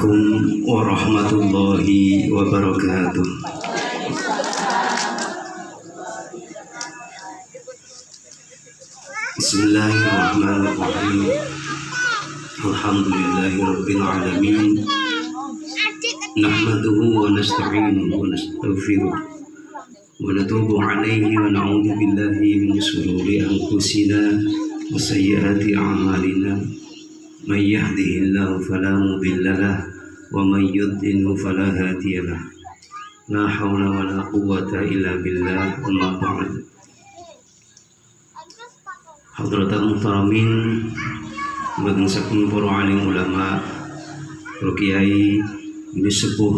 Assalamualaikum warahmatullahi wabarakatuh. Bismillahirrahmanirrahim. Alhamdulillahirabbil alamin. Nahmaduhu wa nasta'inuhu wa nastaghfiruh wa natubu alaihi wa na'udzu billahi min shururi anfusina wa sayyiati a'malina. May yahdihillahu fala mudilla lahu wa may yudlilhu fala hadiya lahu. La haula wa la quwwata illa billah. Amma ba'd. Hadratul muhtaramin, boten saking para alim ulama, para kiai, ini sepuh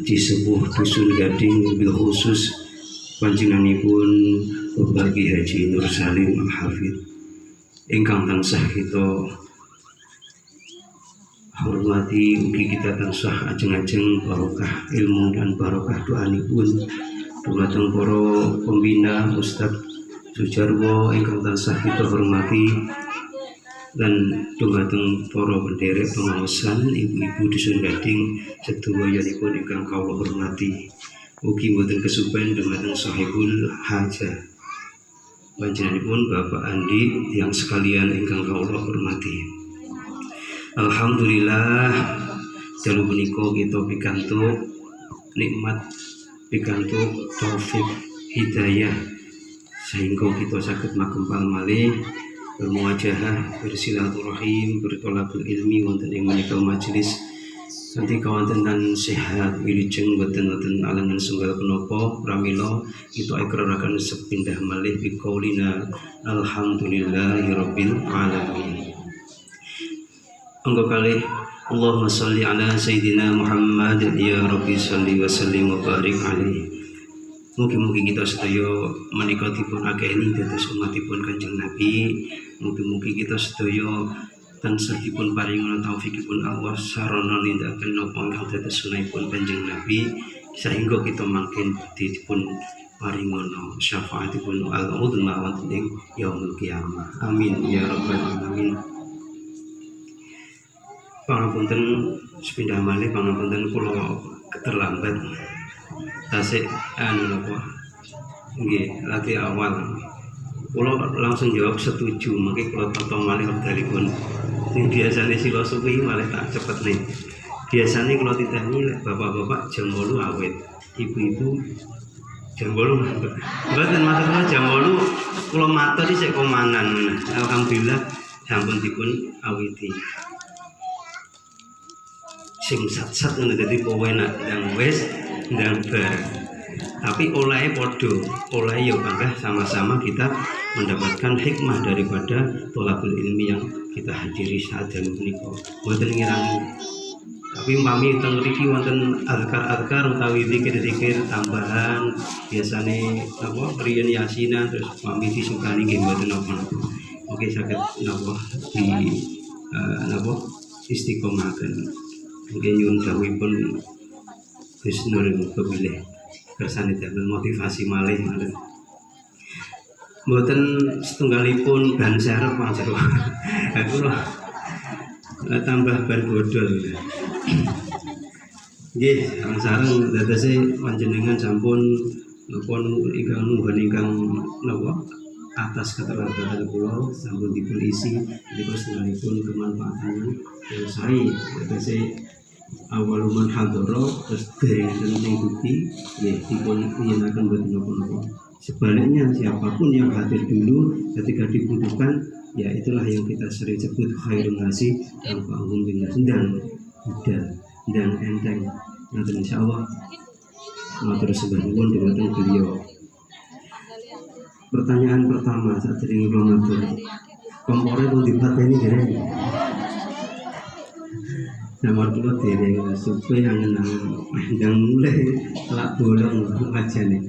dusun Gading, bil khusus panjenenganipun Bapak Ki Haji Nur Salim Al-Hafidz ingkang tansah kita hormati, ugi kita tansah ajeng-ajeng barokah ilmu dan barokah doanipun dumateng para pembina Ustaz Sujarwo ingkang tansah kita hormati, dan dumateng para penderek pengawasan ibu-ibu dusun Gading sedoyoipun ingkang kawula hormati. Ugi boten kesupen dumateng sahibul hajah panjenenganipun Bapak Andi yang sekalian ingkang kawula hormati. Alhamdulillah, dalu punika kita pikantuk nikmat, pikantuk taufik hidayah sehingga kita saged makempal malih bermuajahah, bersilaturahim, bertolabul ilmi wonten ing menika majelis kanthi kawontenan sehat wilujeng boten alangan sunggal punapa pramila kita ikraraken sepindah malih biqaulina alhamdulillahirabbil alamin. Angga kalih Allahumma sholli ala sayyidina Muhammad ya rabbi sholli wa sallim wa barik alaihi. Mugi-mugi kita sedaya menika dipun akeni dados umatipun Kanjeng Nabi. Mugi-mugi kita sedaya tansah dipun paringana taufikipun Allah sarana nindakaken napa ingkang dados sunahipun Kanjeng Nabi, sehingga kita mangkin dipun paringana syafaatipun al-udma wonten ing yaumul qiyamah. Amin ya rabbal alamin. Pangapunten sepindah malih, pangapunten kula keterlambat tasik napa nggih lati awal kula langsung jawab setuju, mangke kula tata malih wekdalipun sing biasane sila suwi malih tak cepet nih. Biasane kula titeni bapak-bapak jam 8 awet, ibu-ibu jam 8 mboten matur jam 8 kula matur isih komandan. Alhamdulillah sampun dipun awiti sing sat-sat ngono, dadi kowe nak ndang wis ndang bar. Tapi oleh podo, oleh ya bangga sama-sama kita mendapatkan hikmah daripada tholabul ilmi yang kita hadiri saat dalu menika. Mboten ngirangi. Tapi umpami teng mriki wonten azkar-azkar utawi zikir-zikir tambahan, biasane napa riyen yasinan terus umpami disukani nggih mboten napa-napa. Oke saged napa di napa istiqomahaken. Mungkin nyuwun dawuhipun Gus Nur kepilih kersane damel motivasi malih malih. Mboten setunggalipun ban serep panjero. Aku tambah ban bodol. Nggih, sareng dadose panjenengan sampun napa ingkang nuhun ingkang napa atas keterlambatan kula sampun dipun isi terus setunggalipun kemanfaatan yang sae dadose awaluman hadoro terus dereng ning bukti ya dipun yenaken boten napa-napa. Sebaliknya siapapun yang hadir dulu ketika dibutuhkan, ya itulah yang kita sering sebut khairun nasi tanfa'uhum bin sedang mudah dan enteng. Nanti insyaallah matur sembah nuwun dhumateng beliau. Pertanyaan pertama saat ini kula matur. Kompore pun dipateni dereng. Nomor dua dereng supe angen-angen ndang mulai lak bolong ajane.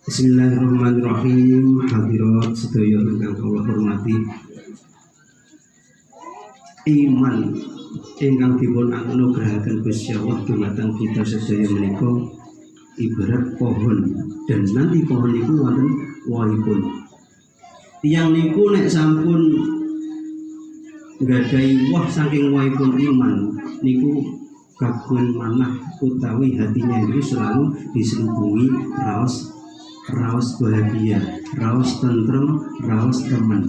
Bismillahirrahmanirrahim. Hadirat sedaya ingkang kula hormati. Iman ingkang dipun anugrahaken Gusti Allah dumateng kita sedaya menika ibarat pohon, dan nanti pohon itu wonten wohipun. Tiyang niku nek sampun gadai wah saking wahipun iman niku kagungan manah utawi hatinya itu selalu diselubungi raos bahagia, raos tentrem, raos teman.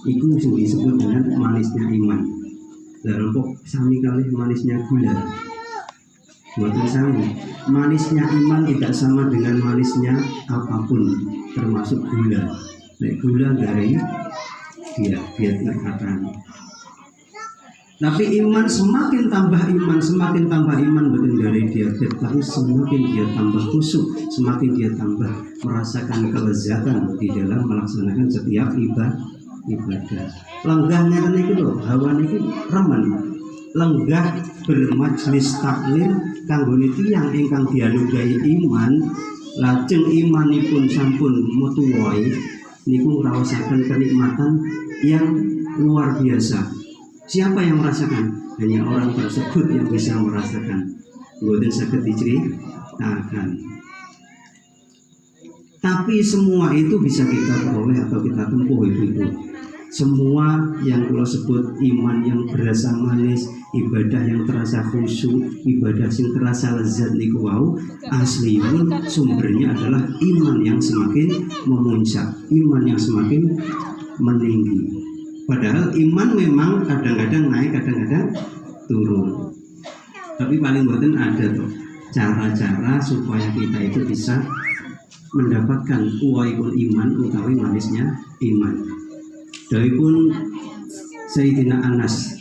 Itu disebut dengan manisnya iman. Lalu kok sami kali manisnya gula. Buatan sami. Manisnya iman tidak sama dengan manisnya apapun, termasuk gula. Nek gula dari dia biar katakan. Tapi iman semakin tambah iman betul dari diabetes, tapi semakin dia tambah khusyuk, semakin dia tambah merasakan kelezatan di dalam melaksanakan setiap ibadah. Lenggahnya kan itu loh, hawa itu remen. Lenggah bermajlis taklim kanggo tiyang ingkang dianugerahi iman, lajeng imanipun sampun metu wae niku ngraosaken kenikmatan yang luar biasa. Siapa yang merasakan? Hanya orang tersebut yang bisa merasakan. Mboten saged diceritakan. Tapi semua itu bisa kita peroleh atau kita tempuh itu. Semua yang kula sebut iman yang berasa manis, ibadah yang terasa khusyuk, ibadah yang terasa lezat niku wau asliun sumbernya adalah iman yang semakin memuncak, iman yang semakin meninggi. Padahal iman memang kadang-kadang naik, kadang-kadang turun. Tapi paling boten ada tuh cara-cara supaya kita itu bisa mendapatkan uwaipun iman utawi manisnya iman. Daripun Sayyidina Anas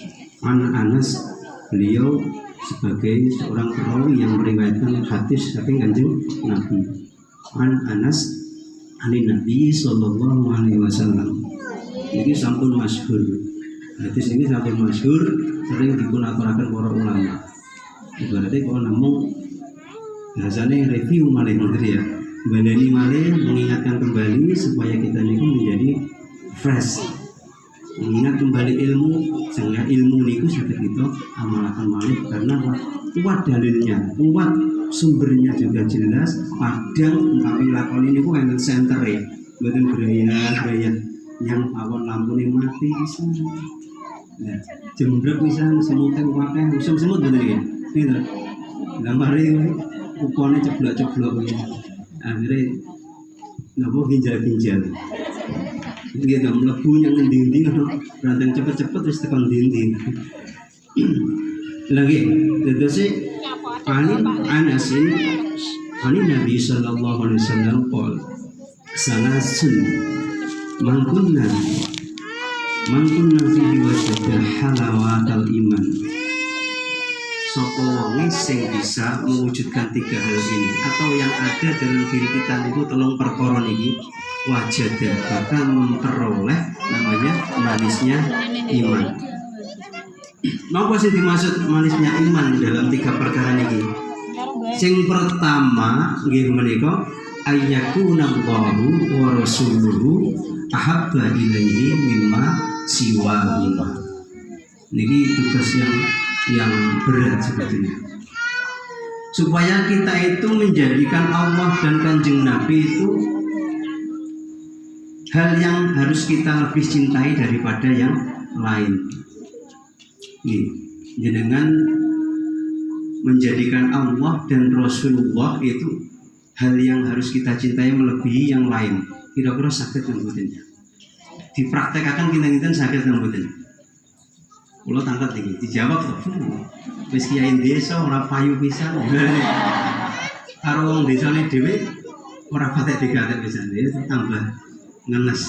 beliau sebagai seorang perawi yang meriwayatkan hadis saking Kanjeng Nabi. Anas anin Nabi sallallahu alaihi wasallam. Ini sampun masyhur. Hadis ini sampun masyhur, sering dipunaturaken para ulama. Ibaratnya kalau namung bahasanya review malih menteri ya. Baleni malih mengingatkan kembali supaya kita niku menjadi fresh. Mengingat kembali ilmu sehingga ilmu niku saged kita amalaken malih karena kuat dalilnya, kuat sumbernya juga jelas, padang utawi lakon niku enten sentere, mboten beraya yang awon lampu ini mati bisa, nah, jembrek bisa semutnya pakai musim semut bener ya, gitu. Lamari ukurnya ceblok ya, akhirnya nopo ginjal, gitu. Melebu yang dinding, berantem cepet terus tekan dinding. Lagi, itu sih Anasin, Nabi Sallallahu Alaihi Wasallam qol salasun mangkunna fihi wajada halawatal iman. Sapa wonge sing bisa mewujudkan tiga hal ini atau yang ada dalam diri kita itu telung perkara niki wajada bakal memperoleh namanya manisnya iman. Napa sih dimaksud manisnya iman dalam tiga perkara niki? Sing pertama nggih menika ayyakuna wa rasuluhu ahabba ilaihi mimma siwahuma. Niki tugas yang berat sebetulnya. Supaya kita itu menjadikan Allah dan Kanjeng Nabi itu hal yang harus kita lebih cintai daripada yang lain. Nih, dengan menjadikan Allah dan Rasulullah itu hal yang harus kita cintai melebihi yang lain. Kira-kira sakit ngambutinnya. Dipraktekkan kita sakit ngambutin. Kulo tangkat iki dijawab kok. Wis kiai desa ora payu pisan. Karo wong desane dhewe ora patek digatek pisan, tambah ngenes.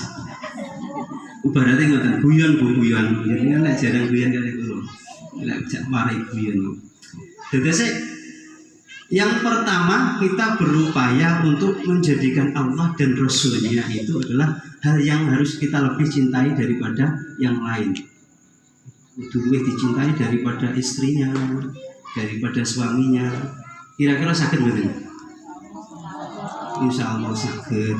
Ibaratnya ngoten guyon. Jadi nek jarang guyon kali kulo. Nek jak mari guyon. Jadi yang pertama kita berupaya untuk menjadikan Allah dan Rasulnya itu adalah hal yang harus kita lebih cintai daripada yang lain. Itu lebih dicintai daripada istrinya, daripada suaminya. Kira-kira sakit betul? Insya Allah sakit.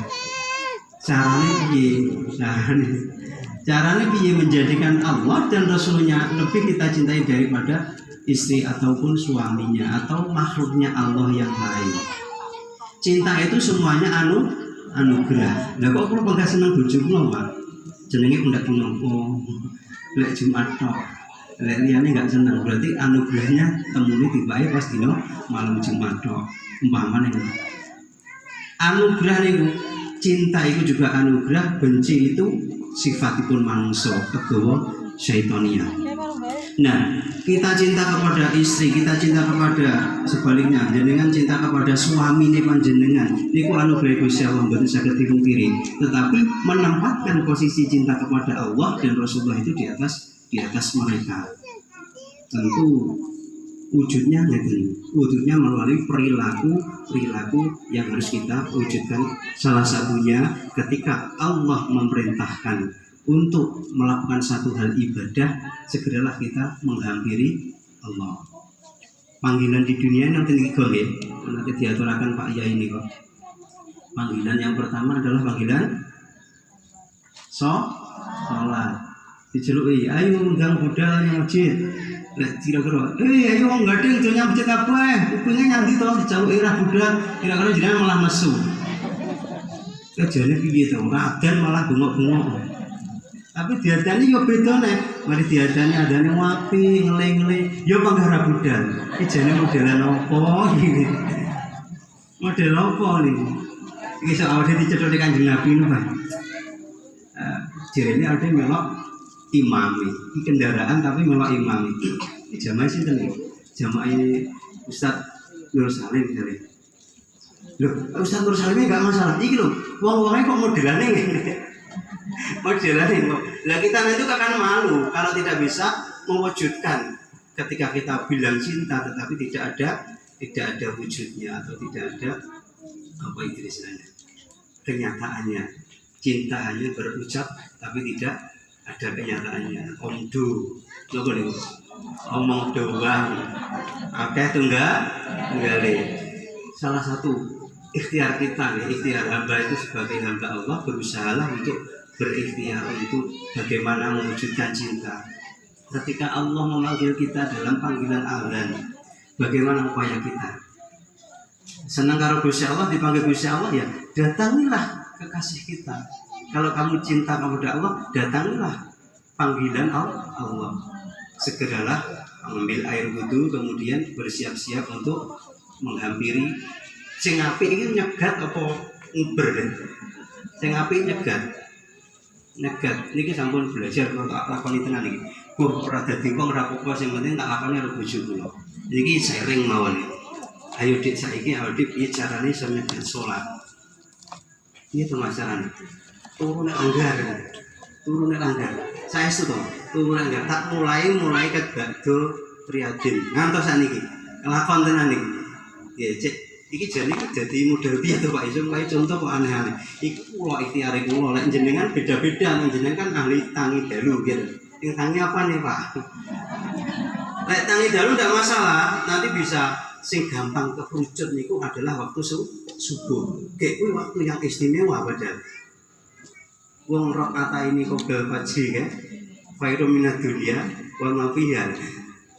Caranya piye menjadikan Allah dan Rasulnya lebih kita cintai daripada istri ataupun suaminya atau makhluknya Allah yang lain. Cinta itu semuanya anugerah. Lah kok kalau nggak senang bojo kula, Pak? jenenge pendak nopo. Lek Jumat tok. Lek liyane enggak seneng, berarti anugerahnya temune tibae pas dino malam Jumat tok. Umpamane anugerah niku, cinta itu juga anugerah, benci itu sifatipun manungsa, kegawa syaitonia. Nah, kita cinta kepada istri, kita cinta kepada sebaliknya, jenengan cinta kepada suami nih panjenengan. Niku anugerah Gusti Allah mboten saged dipungkiri. Tetapi menempatkan posisi cinta kepada Allah dan Rasulullah itu di atas mereka. Tentu wujudnya wujudnya melalui perilaku yang harus kita wujudkan. Salah satunya ketika Allah memerintahkan untuk melakukan satu hal ibadah, segeralah kita menghampiri Allah. Panggilan di dunia nanti nanti diaturakan Pak Yai ini kok. Panggilan yang pertama adalah panggilan sholat. Diceluki, ayo undang budal yang masjid. Kira-kira, ayo wong gading donya masjid kabeh. Kupinge nyanti to diceluki ra budal, kira-kira jenengan malah mesu. Kejane piye to? Raden malah bengok-bengok. Tapi diadani yo beda nek. Mari diadani adane wapi, ngele-ngele, yo panggara budal. Iki jane modelan opo iki? Model opo niku? Iki sok awake dicethuk Kanjeng Nabi niku, Pak. Jarene ade melok imami. Iki kendaraan tapi melok imami. Iki jamaah sinten iki? Jamaah Ustaz Nur Salim jare. Loh, Ustaz Nur Salim enggak masalah. Iki lho, wong-wonge kok modelane ngene. Modelane kok. Lah kita itu akan malu kalau tidak bisa mewujudkan ketika kita bilang cinta tetapi tidak ada wujudnya atau tidak ada apa itu istilahnya kenyataannya. Cinta hanya berucap tapi tidak ada kenyataannya. Omdu, coba nih, omong doang. Oke, tunggal. Salah satu ikhtiar kita, ikhtiar hamba itu sebagai hamba Allah, berusahalah untuk berikhtiar untuk bagaimana mewujudkan cinta. Ketika Allah memanggil kita dalam panggilan azan, bagaimana upaya kita? Senang karo Gusti Allah, dipanggil Gusti Allah, ya datangilah kekasih kita. Kalau kamu cinta kepada Allah, datangilah panggilan Allah. Segeralah mengambil air wudu, kemudian bersiap-siap untuk menghampiri. Sing apik iki nyegat apa nguber kan? Sing apik nyegat niki sampun belajar kalau tak lakoni tenan iki. Ora dadi wong ora apa-apa, sing penting tak lakoni karo bojo kula. Niki sharing mawon. Ayo Dik, saiki ayo Dik piye carane iso nyegat salat. Piye to masarane? Turun langgar. Saestu to, turun langgar. Tak mulai ke Bagdo Priadin. Ngantos sakniki. Lakon tenan niki. Ya, Cek. Iki jadi model piye to Pak Iso? Kae contoh kok aneh-aneh. Iki kula ikhtiare kula, lek jenengan beda-beda, jenengan kan ahli tangi dalu gitu. Yang tangi apa nih Pak? Lek tangi dalu enggak masalah, nanti bisa sing gampang kerucut niku adalah waktu subuh. Kayak kuwi waktu yang istimewa padahal. Wong rok kata ini qobel fajri kan. Khairum minad dunya wa ma fiha.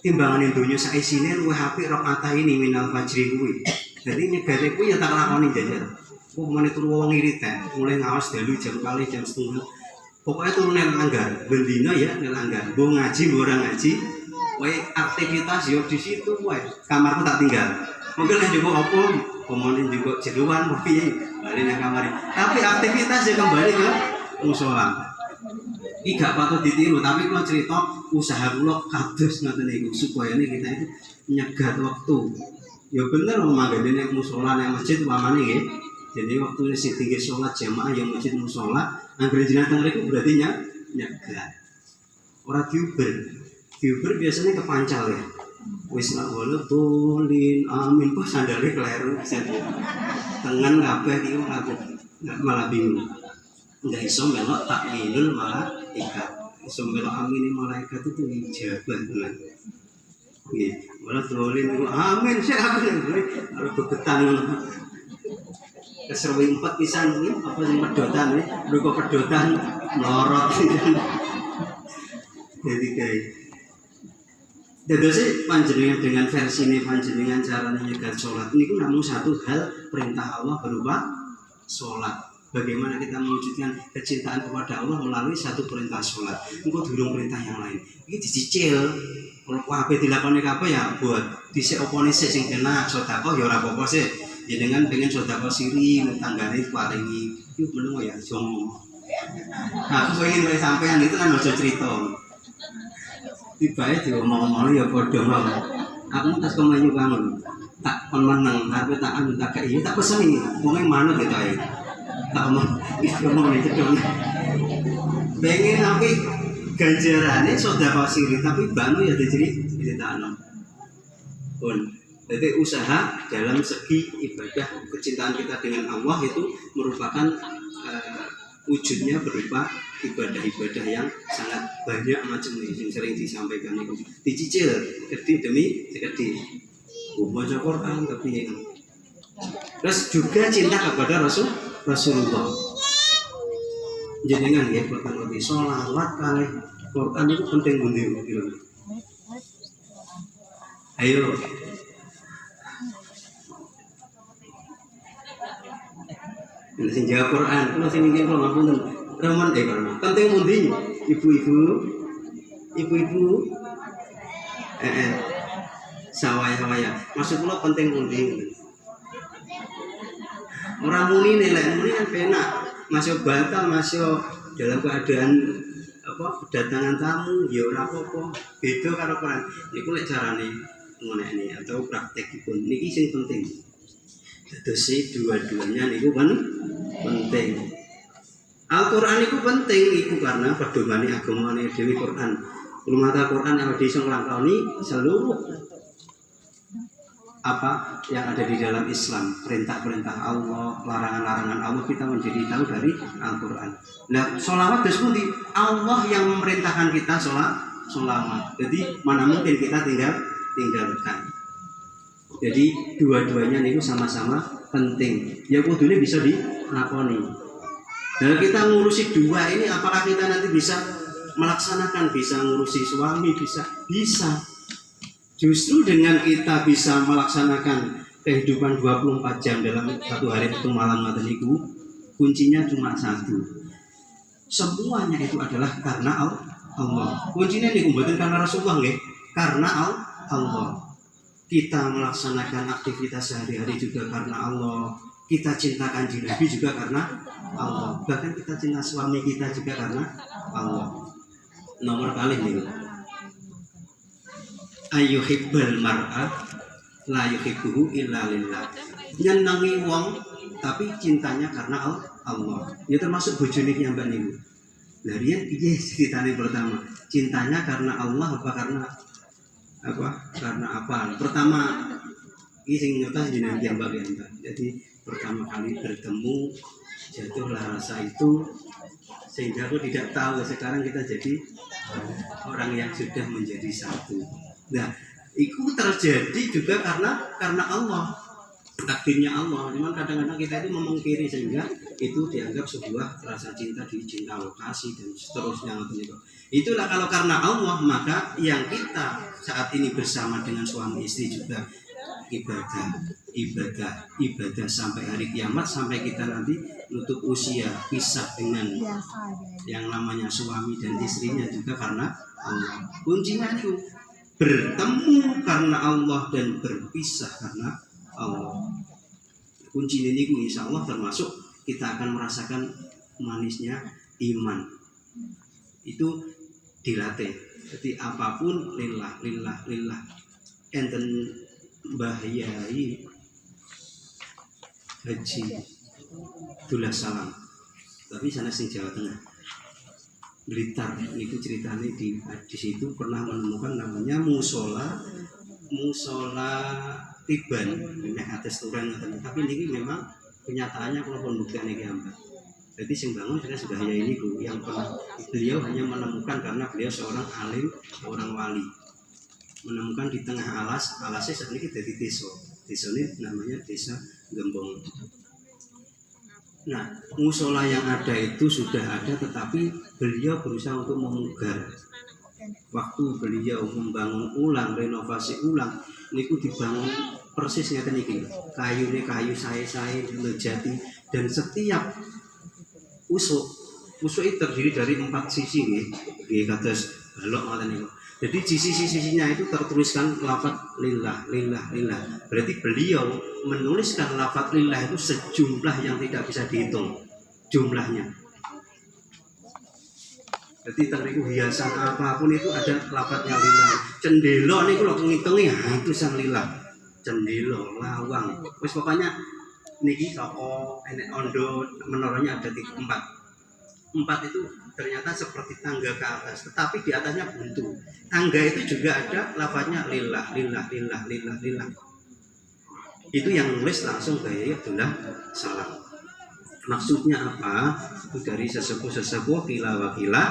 Timbangane donya sak isine luwih apik rok kata ini minal fajri kuwi. Jadi nyegare kuwi ya tak lakoni jajar. Kok meneh turu wong irit mulai ngawas dalu jam kali jam setengah. Pokoknya turu nang langgar, bendina ya nang langgar. Mbok ngaji, mbok ora ngaji, wae aktivitas yo di situ wae. Kamarku tak tinggal. Mungkin nek juga apa, pemone juga jeruan piye, bali nang kamar. Tapi aktivitas ya kembali ke musala. Iki gak patut ditiru, tapi kalau cerita usaha kula kados ngoten niku supaya kita itu nyegat waktu. Ya bener manggane nek musala nang masjid umpamane nggih. Jadi waktu sing tinggi salat jamaah yang masjid musala, anggere jenengan teng mriku berarti nyegat. Ora diuber. Diuber biasanya kepancal ya. Wis nak ngono tulin amin kok sandale kleru. Tengen kabeh iki aku malah bingung. Enggak iso melok takminul malah ikat. Iso melok amin malaikat itu ijabat tenan. Nggih, malah tulin amin sik aku harus bebetan ngono. Keserwi 4 pisan iki apa sing pedotan iki, mergo pedotan lorot. Jadi kayak dadose panjenengan dengan versi ini panjenengan caranya nyegat sholat ini namun satu hal perintah Allah berupa sholat. Bagaimana kita mewujudkan kecintaan kepada Allah melalui satu perintah sholat. Engkau durung perintah yang lain. Ini dicicil. Kalau kabeh dilakoni kabeh ya buat dhisik opone sing kena sedekah ya ora apa-apa sih. Ya dengan pengen sedekah siri tanggane paringi. Iku meneng ya jomo. Nah, aku pengen wae sampean itu kan aja cerita. Tibae diomong-omong ya padha mawon. Aku tas kemayu kangen. Tak kon meneng, tapi tak anu tak kei tak peseni. Wong manut gitu ae. Tak omong, ngomong itu dong. Pengen tapi ganjarannya sedekah siri tapi bano ya diceritakan. Pun, jadi usaha dalam segi ibadah kecintaan kita dengan Allah itu merupakan wujudnya berupa ibadah-ibadah yang sangat banyak macam ini yang sering disampaikan itu dicicil gede demi gede. Baca Quran tapi terus juga cinta kepada Rasulullah. Jenengan ya pertama di sholawat kali Quran itu penting gitu. Ayo. Sing jawab Quran, kalau sing ingin kalau ngapunten, Rahman kalau penting mundi ibu-ibu, sawaya, maksud kula penting mundi. Orang muni kan penak, masih batal, masih dalam keadaan kedatangan tamu, ya ora apa-apa. Beda karo Quran. Niku lek carane ngene atau praktekipun niki sing penting. Dados dua-duanya niku kan penting. Al-Qur'an itu penting iku karena pedomane agamane dhewe Quran. Rumata Quran yang iso nglakoni seluruh apa yang ada di dalam Islam, perintah-perintah Allah, larangan-larangan Allah kita menjadi tahu dari Al-Qur'an. Nah, sholawat disebut Allah yang memerintahkan kita sholawat. Jadi mana mungkin kita tinggalkan. Jadi dua-duanya itu sama-sama penting. Ya kudune bisa dilakoni. Dan kita ngurusi dua ini, apakah kita nanti bisa melaksanakan, bisa ngurusi suami, bisa. Justru dengan kita bisa melaksanakan kehidupan 24 jam dalam satu hari itu malam itu, kuncinya cuma satu. Semuanya itu adalah karena Allah. Kuncinya ini bukan karena Rasulullah, nggih. Karena Allah. Kita melaksanakan aktivitas sehari-hari juga karena Allah. Kita cintakan diri Nabi juga karena Allah. Bahkan kita cinta suami kita juga karena Allah. Nomor kali ini. Ayyuhibbal mar'a la yuhibbuhu illa lillah. Nyenengi wong tapi cintanya karena Allah. Ya termasuk bojone ki mbak niku. Lah riyen piye ceritane pertama? Cintanya karena Allah apa karena apa? Karena apa? Pertama iki sing nyotos jenengan ki mbak. Jadi pertama kali bertemu jatuhlah rasa itu sehingga aku tidak tahu sekarang kita jadi orang yang sudah menjadi satu. Nah, itu terjadi juga karena Allah, takdirnya Allah. Cuman kadang-kadang kita itu memungkiri sehingga itu dianggap sebuah rasa cinta di cinta lokasi dan seterusnya. Itulah kalau karena Allah maka yang kita saat ini bersama dengan suami istri juga ibadah sampai hari kiamat, sampai kita nanti nutup usia pisah dengan yang namanya suami dan istrinya juga karena Allah. Kuncinya itu bertemu karena Allah dan berpisah karena Allah. Kunci ini insya Allah termasuk kita akan merasakan manisnya iman. Itu dilatih. Jadi apapun lillah. Enten bahayai haji Dullah Salam. Tapi sana sing Jawa Tengah. Blitar itu ceritanya di situ pernah menemukan namanya musola tiban di atas turun, tapi ini memang kenyataannya kalau pembuktian ini gambar. Jadi sing bangun sudah ya ini yang pernah beliau hanya menemukan karena beliau seorang alim, seorang wali, menemukan di tengah alasnya saat ini dari desa ini namanya desa Gembong. Nah, musola yang ada itu sudah ada, tetapi beliau berusaha untuk memugar. Waktu beliau membangun ulang, renovasi ulang, niku dibangun persisnya kayu saya jati, dan setiap usuk. Usuk itu terdiri dari 4 sisi nggih kados balok ngoten niku. Jadi di sisi-sisinya itu tertuliskan lafaz lillah, lillah, lillah. Berarti beliau menuliskan lafaz lillah itu sejumlah yang tidak bisa dihitung jumlahnya. Jadi teriku hiasan apapun itu ada lafaznya lillah. Cendelo niku lho ngitungi itu sang lillah. Cendelo, lawang. Wis pokoknya niki saka enek ondo menoranya ada 4. 4 itu ternyata seperti tangga ke atas, tetapi di atasnya buntu. Tangga itu juga ada lafaznya lillah, lillah, lillah, lillah, lillah. Itu yang nulis langsung Kyai Abdullah Salam. Maksudnya apa? Itu dari sesepuh-sesepuh kila-wakila.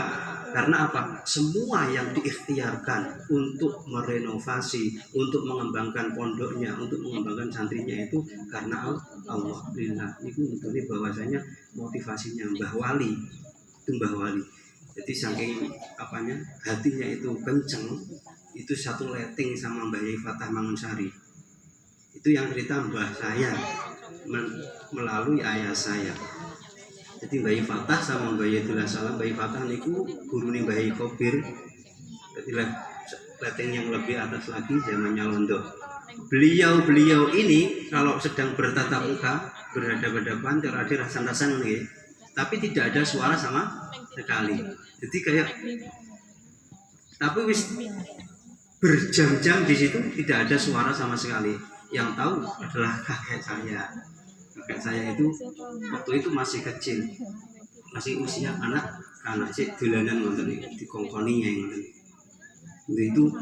Karena apa? Semua yang diikhtiarkan untuk merenovasi, untuk mengembangkan pondoknya, untuk mengembangkan santrinya itu karena Allah. Lillah. Itu menurut bahwasanya motivasinya Mbah Wali. Mbah Wali. Jadi saking apanya hatinya itu kenceng, itu satu letting sama Mbah Yai Fatah Mangunsari. Itu yang cerita Mbah saya melalui ayah saya. Jadi Mbah Yai Fatah sama Mbah Yai Abdullah Salam, Mbah Yai Fatah niku gurune Mbah Yai Kobir. Jadi letting yang lebih atas lagi zamannya Londo. Beliau ini kalau sedang bertatap muka, berhadapan-hadapan ada rasan-rasan nih. Tapi tidak ada suara sama sekali. Jadi kayak tapi wis berjam-jam di situ tidak ada suara sama sekali. Yang tahu adalah kakek saya. Kakek saya itu waktu itu masih kecil. Masih usia anak sik dolanan ngoten iki dikongkoni ngoten. Itu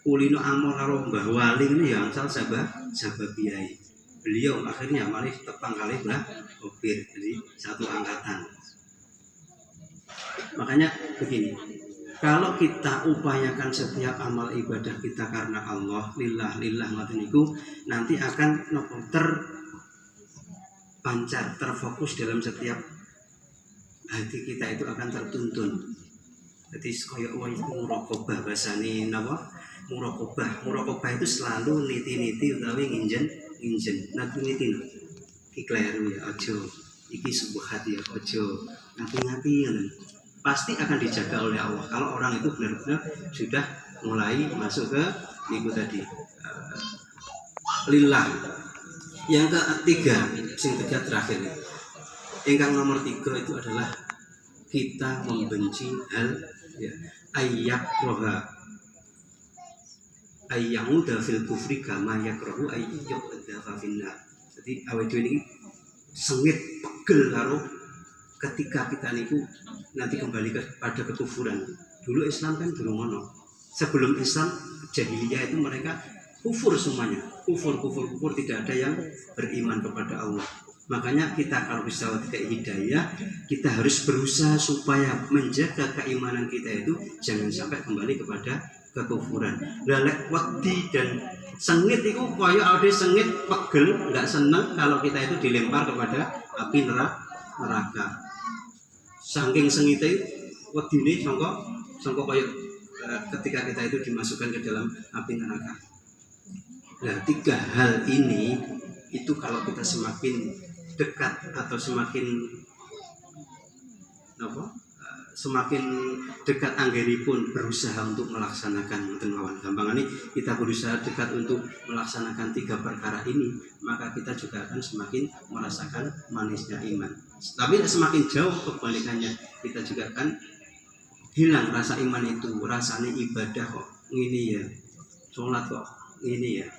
kulino amor karo Mbah Wali ini ya asal sabah biai. Beliau akhirnya malah tepang kali Mbah Kobir, jadi satu angkatan. Makanya begini, kalau kita upayakan setiap amal ibadah kita karena Allah, lillah, lillah ngoten niku, nanti akan terpancar, terfokus dalam setiap hati kita itu akan tertuntun. Jadi kaya itu muraqabah bahasane napa? Muraqabah itu selalu niti-niti utawi nginjen nanti iki kleru ya ojo, iki subhat ya ojo, ngati-ngati pasti akan dijaga oleh Allah kalau orang itu benar-benar sudah mulai masuk ke itu tadi lillah. Yang ketiga, terakhir ingkang nomor 3 itu adalah kita membenci hal ya ayyakraha ayyamuda fil kufri kama yakrahu ayyuqadha finnar. Jadi awake dhewe ini sengit pegel karo ketika kita niku nanti kembali kepada kekufuran. Dulu Islam kan belum ono. Sebelum Islam jahiliyah itu mereka kufur semuanya. Kufur tidak ada yang beriman kepada Allah. Makanya kita kalau bisa tidak hidayah, kita harus berusaha supaya menjaga keimanan kita itu jangan sampai kembali kepada kekufuran. Lalek wakti dan sengit itu kaya ada sengit pegel, nggak senang kalau kita itu dilempar kepada api neraka. Saking sengite wedine sangka kaya ketika kita itu dimasukkan ke dalam api neraka. Nah, 3 hal ini itu kalau kita semakin dekat atau semakin dekat anggenipun berusaha untuk melaksanakan gampangannya kita berusaha dekat untuk melaksanakan 3 perkara ini, maka kita juga akan semakin merasakan manisnya iman. Tapi semakin jauh kebalikannya, kita juga akan hilang rasa iman itu, rasanya ibadah kok ini ya, sholat kok ini ya,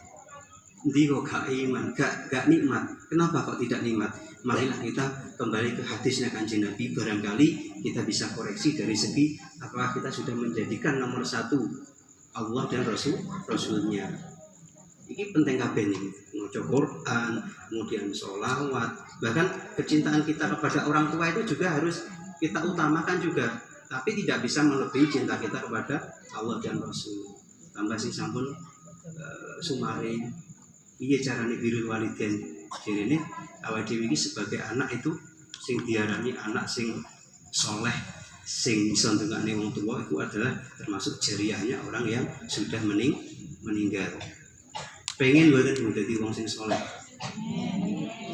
ndi kok gak iman, gak nikmat. Kenapa kok tidak nikmat? Marilah kita kembali ke hadisnya Kanjeng Nabi, barangkali kita bisa koreksi dari segi apakah kita sudah menjadikan nomor 1 Allah dan Rasulnya. Ini penting kabeh nih, maca Quran, kemudian sholawat, bahkan kecintaan kita kepada orang tua itu juga harus kita utamakan juga, tapi tidak bisa melebihi cinta kita kepada Allah dan Rasul. Tambah sing sampun sumari iya carane birrul walidain. Jadi ini awake dhewe iki sebagai anak itu sing diarani anak sing soleh, sing bisa ndongakne wong tua itu adalah termasuk jariahnya orang yang sudah meninggal. Pengen mboten dadi wong sing soleh.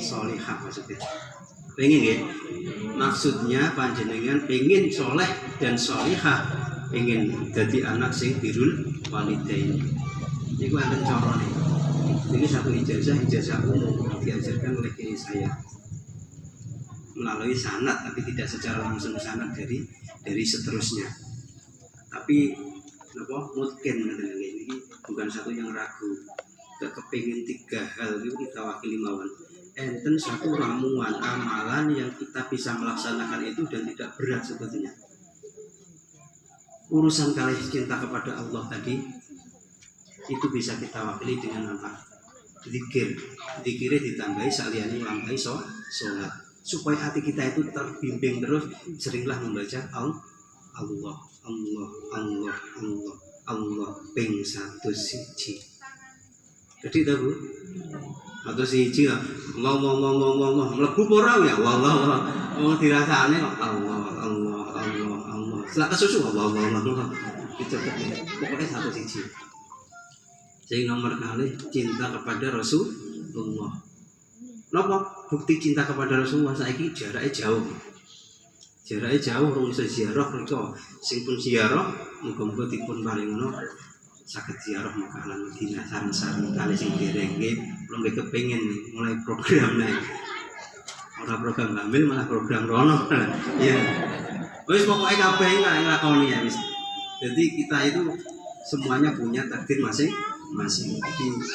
Solihah maksudnya. Pengen ya? Maksudnya panjenengan pengen soleh dan solihah, pengen jadi anak sing birrul walidain. Ini gua akan contoh nih. Ini satu ijazah umum diajarkan oleh kiai saya melalui sanad, tapi tidak secara langsung sanad dari seterusnya. Tapi apa mungkin ini bukan satu yang ragu. Gak kepingin 3 hal itu kita wakili mawon. Enten satu ramuan amalan yang kita bisa melaksanakan itu dan tidak berat sebetulnya. Urusan kali cinta kepada Allah tadi itu bisa kita wakili dengan apa? Zikirnya ditambahi saliyane nglampahi sholat supaya hati kita itu terbimbing terus. Seringlah membaca Allah ping 1 siji. Jadi tahu atau siji Allah mlebu ora ya Allah dirasane Allah selak kesusu Allah itu pokoknya 1 siji. Yang nomor kali cinta kepada Rasulullah. Napa bukti cinta kepada Rasulullah saiki jaraknya jauh. Urung iso ziarah mriku. Sing pun ziarah muga-muga dipun paringono saged ziarah Mekah lan Madinah sareng-sareng kali sing dereng nggih. Kula kepengin mulai program nek. Ora program hamil malah program rono. Ya. Wis pokoke kabeh nglakoni ya wis. Jadi kita itu semuanya punya takdir masing-masing.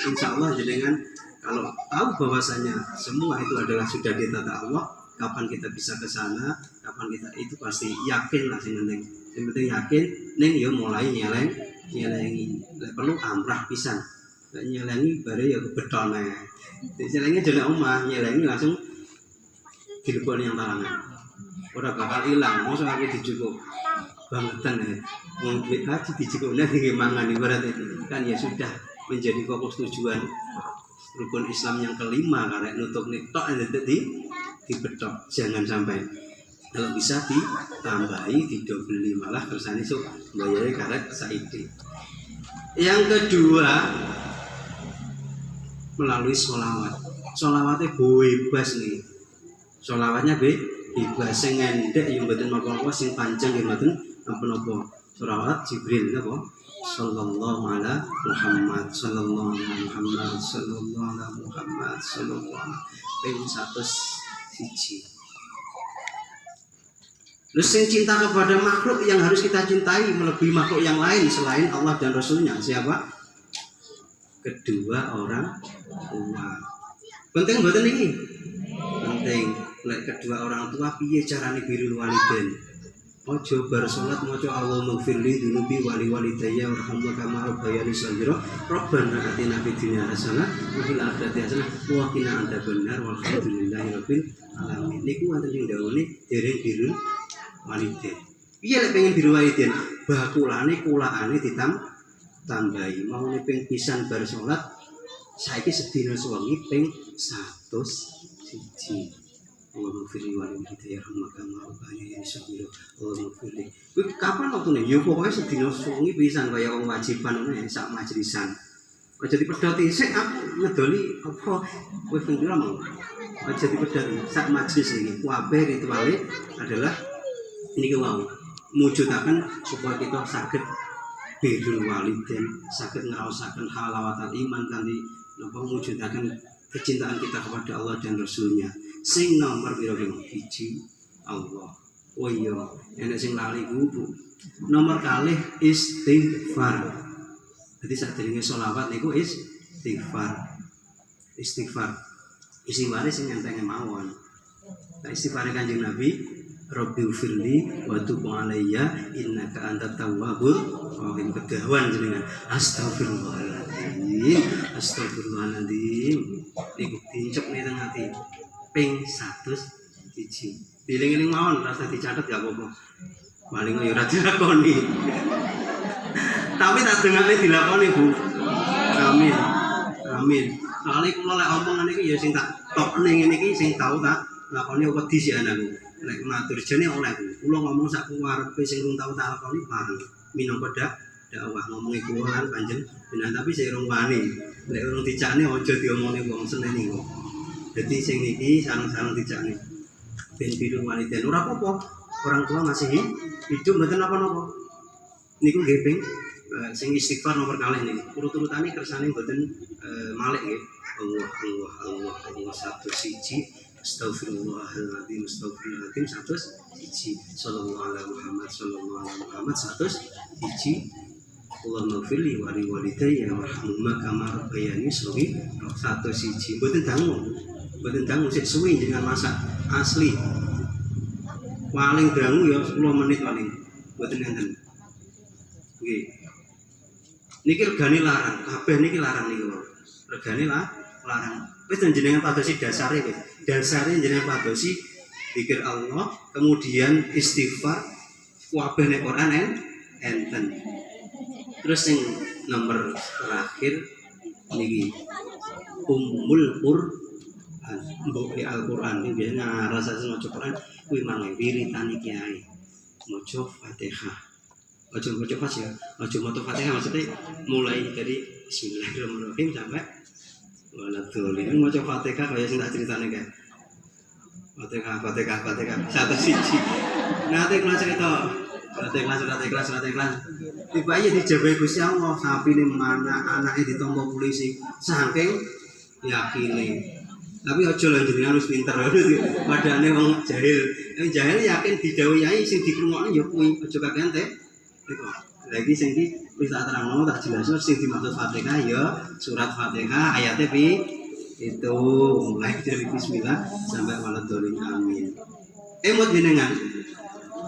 Insya Allah jenengan kalau tahu bahwasanya semua itu adalah sudah ditata Allah, kapan kita bisa ke sana, kapan kita itu pasti yakin lah sing penting. Yang penting yakin, neng yo mulai nyelengi. Perlu amrah pisan. Nyelengi bare ya betone. Nyelengi jeneng omah, nyelengi langsung dileboni yang talangan. Ora bakal ilang, mosok aku dicukup. Bangetan ya, mau duit haji dijikuknya tinggi mangan ibarat itu kan ya sudah menjadi fokus tujuan rukun Islam yang kelima karena nutup nitok ada dibetok. Jangan sampai kalau bisa ditambahi didobeli malah kersane sok bayare karet saiki. Yang kedua melalui sholawat. Sholawatnya bebas nih. Sholawatnya bebas sing ngendek yang mboten napa-napa sing panjang yang mboten napa-napa. Sholawat Jibril napa? Sallallahu ala Muhammad sallallahu ala Muhammad sallallahu ala Muhammad sallallahu ping 101. Terus yang cinta kepada makhluk yang harus kita cintai melebihi makhluk yang lain selain Allah dan Rasulnya siapa? Kedua orang tua. Penting mboten niki? Penting. Lek kedua orang tua piye carane birrul walidain? Ojo bar salat maca Allahumma ighfirli dzunubi wali walidayya warhamhuma kama rabbayani shaghira. Rabbana atina fid dunya hasanah wa fil akhirati hasanah wa qina adzabannar walhamdulillahi rabbil alamin. Niku wonten sing dawuhe dereng birrul walidain. Piye lek pengen birrul walidain? Bakulane kulaane ditambahi. Mau ping pisan bar salat saiki sedina suwengi ping 101. Allahumma firli wali hidayah rahmaka ma'rubani insyaAllah Allahumma firli. Kapan waktu nih? Ya pokoknya sedina sungi pisan kaya wong wajiban nih sak majlisan. Aja dipedhoti sik aku ngedoli apa kowe pindho mau. Aja dipedhoti sak majlis iki. Kabeh rituale adalah niki wau mujudaken supaya kita saged birrul walidain, saged ngraosaken halawatul iman kanthi napa mujudaken kecintaan kita kepada Allah dan Rasulnya. Sing nomor piro-piro? 1 Allah. Oh iya, enek sing lali kubu. Nomor kalih istighfar. Jadi sadurunge sholawat niku istighfar. Istighfar sing entenge mawon. Nah, istighfar Kanjeng Nabi, Rabbighfirli wa tub alayya innaka antat tawwabur rahim. Kedawan jenengan astagfirullahaladzim niku dincep ning teng ati ping 101. Diling-eling mawon rasa dicatet gak apa-apa. Maling yo ora dilakoni. Tapi tak dengane dilakoni, Bu. Amin. Soale kula lek omongan iki ya sing tak tokne ngene iki sing tau tak lakoni wedi sih anakku. Lek matur jane oleh kula ngomong sak kuwarepe sing urung tau tak lakoni pareng. Minangka dakwah ngomongi kula lan panjenengan tapi saya urung wani. Lek urung dicakne aja diomongne wong seneni kok. Dadi sing niki sareng-sareng dicakne. ben birul walidain ora apa-apa. Orang tua masih hidup mboten napa-napa. Niku nggih ping sing istighfar nomor kalih niku. Urut-urutane kersane mboten malih nggih. Allah 101. Astagfirullahaladzim, astagfirullahaladzim 101. Sallallahu alaihi Muhammad, sallallahu alaihi Muhammad 101. Allahumma firli wali walidayya warhamhuma kama rabbayani shaghira 101. Mboten dangu sik suwi jenengan masak asli. Paling dangu ya 10 menit paling. Mboten enten. Nggih. Niki regane larang, kabeh niki larang niku. Regane larang. Wis jenengan padosi dasare wis. Dasare jenengan padosi zikir Allah, kemudian istighfar, kabeh nek Quran enten. Terus yang nomor terakhir niki Ummul Quran. Mbok Al-Qur'an iki biasanya rasa maca Quran kuwi mangke wiritane kiai. Maca Fatihah. Aja maca Fatihah, aja maca Fatihah maksudnya mulai dari Bismillahirrahmanirrahim sampai waladhdallin. Maca Fatihah kaya sing tak critane kae. Fatihah 101. Nanti kula cerita surat ikhlas. Tiba aja dijabai Gusti Allah, sapine mana anake ditompo polisi saking yakine. Tapi aja lho jenengan wis pinter. Padane wong jahil. Wong jahil yakin didhawuhi yai sing dikrungokne ya kuwi, aja kakean teh. Lagi sing iki wis tak terangno tak jelasno sing dimaksud Fatihah ya surat Fatihah ayate itu mulai dari bismillah sampai waladhdallin amin. Emot jenengan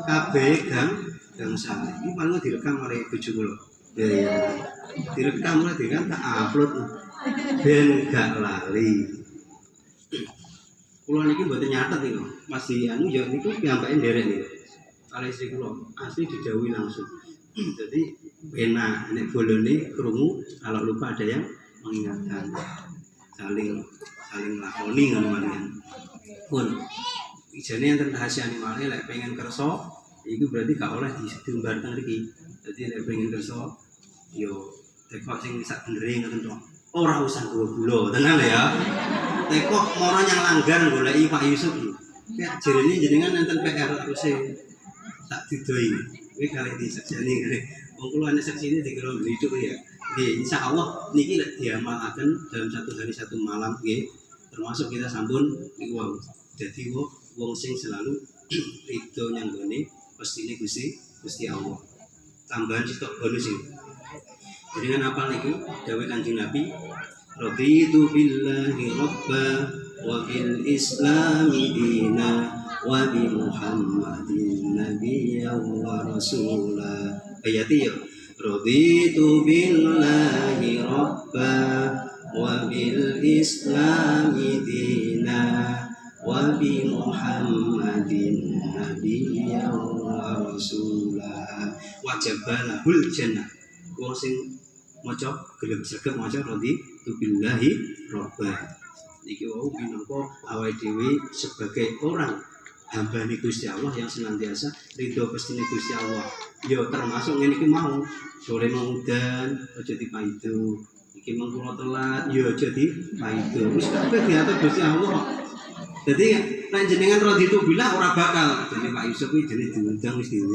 kabeh gang saleh. Iki paling direkam oleh bojo kula. Ya. Direkam oleh direkam tak upload ben gak lali. Kula niki mboten nyatet niku. Masih anu ya niku piyambake nderek niku. Kali istri kula asli didhawuhi langsung. Jadi enak nek bolone krungu kalau lupa ada yang mengingatkan. Saling lakoni ngono malian. Pun ijane enten rahasiane malih lek pengen kersa iku berarti gak oleh diumbarkan iki. Jadi nek pengen kersa yo tekok sing sak benere ngoten to. Ora usah gula-gula, tenan ya. Tekok moro nyang langgar goleki Pak Yusuf. Nek jerene jenengan enten PR terus tak didoi. Kuwi kali disekseni kali. Wong kula ana seksine dikira hidup ya. Nggih, insyaallah niki lek diamalaken dalam satu hari satu malam nggih. Termasuk kita sampun niku wau. Dadi wong sing selalu ridho nyang gone pestine Gusti Allah. Tambahan sitok bonus iki. Dengan apa niku dawuh Kanjeng Nabi, raditu billahi rabba wa bil islami dina wa bi Muhammadin nabiyya wa rasula. Ayat ya, raditu billahi rabba wa bil islami dina wa bi Muhammadin nabiyya wa rasula. Wajabalahul jannah. Wong sing maca gelem sregep maca raditu billahi rabba. Iki wau minangka awake dhewe sebagai orang hamba Gusti Allah yang senantiasa ridho pestine Gusti Allah. Ya termasuk ngene iki mau, sore udan aja dipaidu. Iki mengko telat ya aja dipaidu. Wis kabeh diatur Gusti Allah. Jadi nek jenengan raditu billah ora bakal. Jadi Pak Yusuf iki jenenge diundang wis dhewe.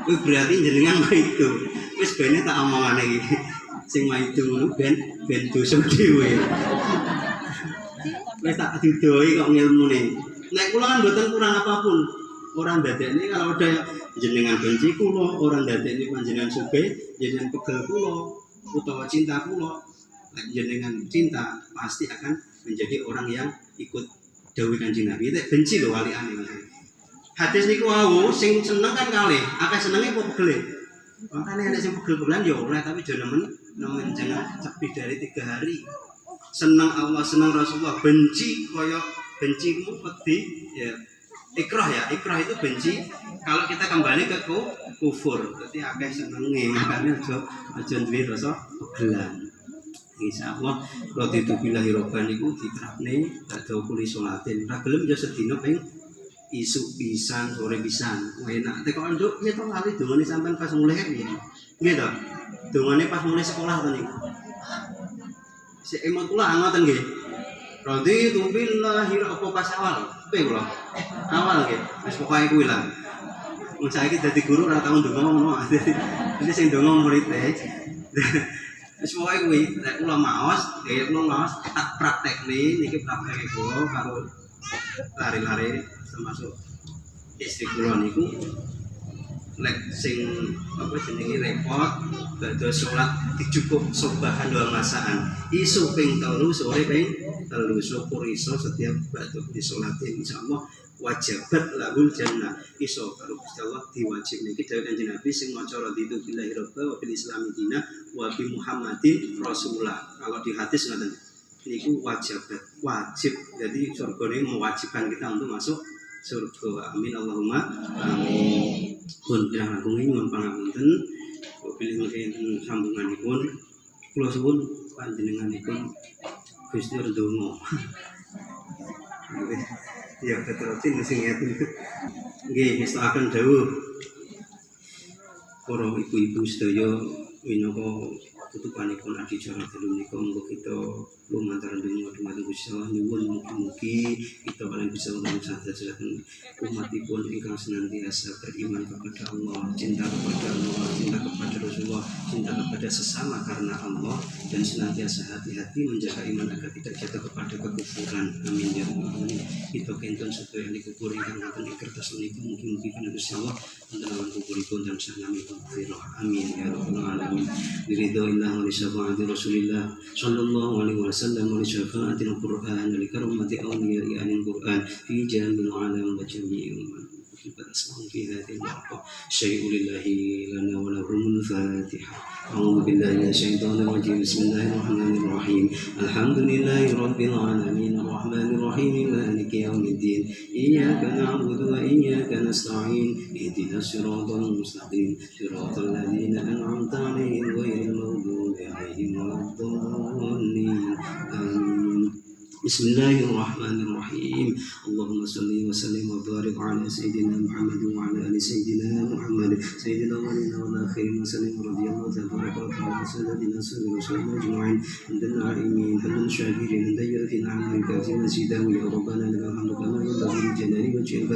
Kuwi berarti jenengan maido. Wis bene tak omongane iki. Sing maido ben dosa dhewe. Wis tak didoi kok ngilmune. Nek kula kan mboten kurang apapun. Orang dadekne kalau ada jenengan benci kula, orang dadekne panjenengan sugih, jenengan pegel kula utawa cinta kula. Nek jenengan cinta pasti akan menjadi orang yang ikut dawuh Kanjeng Nabi. Nek benci lho walikane Mas. Hadis niku wau sing seneng kan kalih, akeh senenge apa pegele. Makane nek sing pegel-pegelan ya oleh tapi aja nemen jangan lebih dari 3 hari. Seneng Allah, seneng Rasulullah, benci kaya bencimu wedi ya. Ikrah itu benci kalau kita kembali ke kufur. Berarti akeh senenge, makane aja duwe rasa pegelan. Insyaallah raditu billahi rabban niku diterapne badhe kuli salatin. Ra gelem ya sedina ping isuk pisan, sore pisan. Enak. Tekok nduk ya to lali dongane sampean pas mulih piye. Nggih to. Dongane pas mulih sekolah to niku. Sik emot kula ngoten nggih. Raditu billahi apa pas awal. Piye kula? Awal nggih. Wis pokoke kuwi lah. Wong saiki dadi guru ora tau ndonga ngono. Dadi sing ndonga murid-e. Wis pokoke kuwi nek kula maos, nggih kula maos tak praktekne niki prakteke kula karo lari-lari termasuk istri kula niku lek sing apa jenenge repot badhe salat dicukup sobahan dua masaan isu ping 3 sore ping 3 syukur iso setiap badhe disolatin insyaallah wajibat lahul jannah iso karo Gusti Allah diwajib niki dawuh Kanjeng Nabi sing maca raditu billahi rabba wa bil islami dina wa bi Muhammadin rasulullah kalau di hadis ngoten niku wajib jadi surgane mewajibkan kita untuk masuk surga amin Allahumma amin pun kirang langkung nyuwun pangapunten pilih mungkin sambunganipun kula suwun panjenenganipun Gusti ndonga ya keterusin sing ngeten nggih ngestakaken dawuh para ibu-ibu sedaya minangka tutupanipun adicara telu menika monggo kita lumantar ndonga dumateng Gusti Allah nyuwun mugi-mugi kita paling bisa menjaga umatipun ingkang senantiasa beriman kepada Allah, cinta kepada Allah, cinta kepada Rasulullah, cinta kepada sesama karena Allah dan senantiasa hati-hati menjaga iman agar tidak jatuh kepada kekufuran. Amin ya rabbal alamin. Kita kenten sedaya yang dikubur ingkang wonten ing kertas menika mugi-mugi kana Gusti Allah wonten awan kuburipun dan sanamipun firah. Amin ya rabbal alamin. Biridho illah wa syafaati Rasulillah sallallahu alaihi wasallam wa syafaati al-Qur'an wa karamati awliya'i al-Qur'an fi jamil alam wa jami'il فأسمعهم في هذه الوقفة شيء لله لنا ولهم الفاتحة أعوذ بالله من الشيطان الرجيم بسم الله الرحمن الرحيم الحمد لله رب العالمين الرحمن الرحيم مالك يوم الدين إياك نعبد وإياك نستعين اهدنا الصراط المستقيم صراط الذين أنعمت عليهم غير المغضوب عليهم ولا الضالين آمين بسم الله الرحمن الرحيم اللهم صل وسلم وبارك على سيدنا محمد وعلى ال سيدنا محمد سيدنا الاولين والاخرين وسلم رضي الله تبارك وتعالى عن سيدنا رسولنا اجمعين عند العالمين هل الشاكرين دير في نعمك في مسجده يا ربنا لك الحمد كما ينبغي لجلال وجهك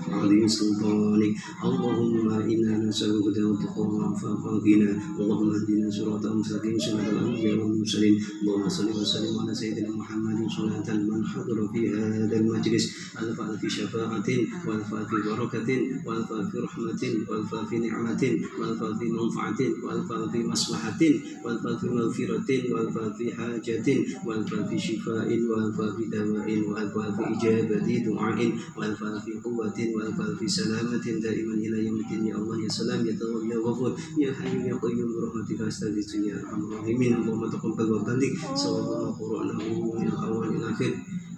وعظيم سلطانك اللهم انا نسالك هدى والتقوى والعفاف والغنى اللهم اهدنا صراطا مستقيما صراط الانبياء والمرسلين اللهم صل وسلم على سيدنا محمد من حضر في هذا المجلس ألف في شفاعة وألف في بركة وألف في رحمة وألف في نعمة وألف في منفعة وألف في مصلحة وألف في مغفرة وألف في حاجة وألف في شفاء وألف في دواء وألف في إجابة دعاء وألف في قوة وألف في سلامة دائما إلى يوم الدين يا الله يا سلام يا تواب يا غفور يا حي يا قيوم برحمتك أستغيث يا أرحم الراحمين اللهم تقبل وبلغ صواب ما قرأناه من الأول إلى الآخر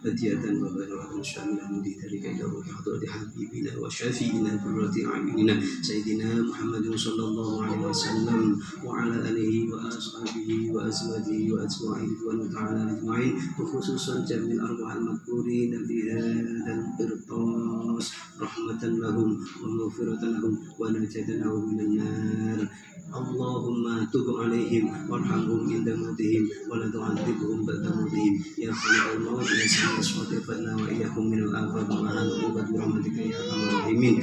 هدية وبركة شاملة من ذلك إلى روح حضرة حبيبنا وشافينا قرة أعيننا سيدنا محمد صلى الله عليه وسلم وعلى آله وأصحابه وأزواجه وأتباعه رضوان تعالى أجمعين وخصوصا جميع الأرواح المذكورين في هذا القرطاس رحمة لهم ومغفرة لهم ونجاة لهم من النار اللهم تب عليهم وارحمهم عند موتهم ولا تعذبهم بعد موتهم يا خالق الموت يا سميع الصوت ارفعنا وإياكم من الآفات والعقوبات برحمتك يا أرحم الراحمين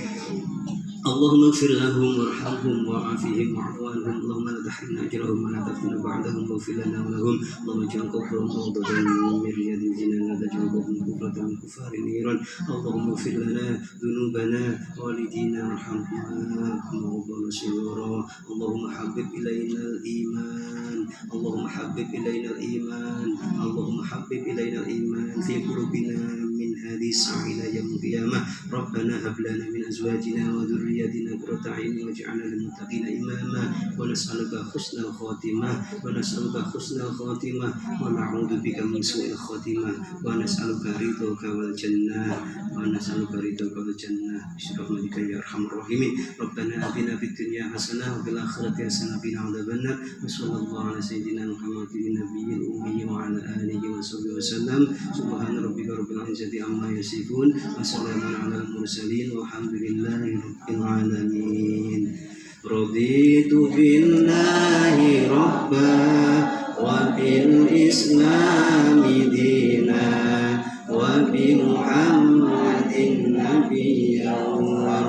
اللهم اغفر لهم وارحمهم وعافهم واعف عنهم اللهم لا تحرمنا اجرهم ولا تفتنا بعدهم واغفر لنا ولهم اللهم اجعل قبرهم روضة من رياض الجنان ولا تجعل قبرهم كفرة من كفار نيرا اللهم اغفر لنا ذنوبنا والدينا وارحمهما كما ربنا صغارا اللهم حبب الينا الايمان اللهم حبب الينا الايمان اللهم حبب الينا الايمان في قلوبنا من هذه الساعة إلى يوم القيامة ربنا هب لنا من أزواجنا وذرياتنا قرة أعين واجعلنا للمتقين إماما ونسألك حسن الخاتمة ونعوذ بك من سوء الخاتمة ونسألك رضاك والجنة برحمتك يا أرحم الراحمين ربنا آتنا في الدنيا حسنة وفي الآخرة حسنة وقنا عذاب النار وصلى الله على سيدنا محمد النبي الأمي وعلى آله وصحبه وسلم سبحان ربك رب العزة عما يصفون وسلام على المرسلين والحمد لله رب العالمين رضيت بالله ربا wa bil islami dina wa bi Muhammadin nabiyya